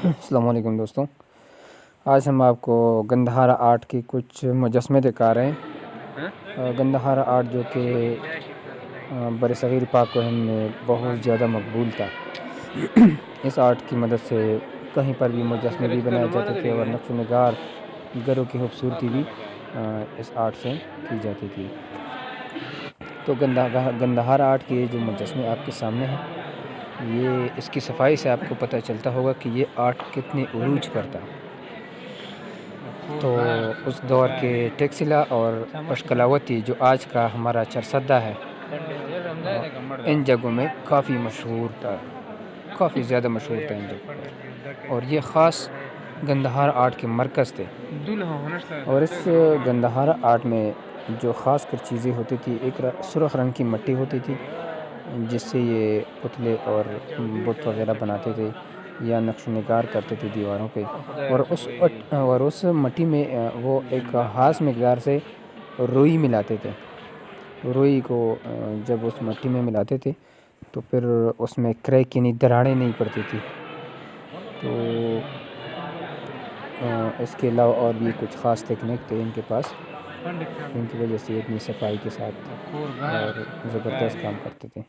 अस्सलाम वालेकुम दोस्तों। आज हम आपको गंधहारा आर्ट के कुछ मुजस्मे दिखा रहे हैं। गंधहारा आर्ट जो कि बरसग़ीर पाक व हिंद में बहुत ज़्यादा मकबूल था। इस आर्ट की मदद से कहीं पर भी मुजस्मे भी बनाए जाते थे और नक्श नगार घरों की खूबसूरती भी इस आर्ट से की जाती थी। तो गंधहारा आर्ट के जो मुजस्मे आपके सामने हैं, ये इसकी सफाई से आपको पता चलता होगा कि ये आर्ट कितने उरूज पर था। तो उस दौर के टेक्सिला और पशकलावती जो आज का हमारा चरसद्दा है, इन जगहों में काफ़ी मशहूर था, काफ़ी ज़्यादा मशहूर था इन जगहों पर। और ये ख़ास गंधहारा आर्ट के मरकज़ थे। और इस गंधहारा आर्ट में जो ख़ास कर चीज़ें होती थी, एक सुर्ख़ रंग की मिट्टी होती थी जिससे ये पुतले और बुत वग़ैरह बनाते थे या नक्श निगार करते थे दीवारों पे। और उस मिट्टी में वो एक ख़ास मिक़दार से रुई मिलाते थे। रुई को जब उस मिट्टी में मिलाते थे तो फिर उसमें क्रैक यानी दरारें नहीं पड़ती थी। तो इसके अलावा और भी कुछ ख़ास टेक्निक थे इनके पास, इनकी वजह से इतनी सफाई के साथ और ज़बरदस्त काम करते थे।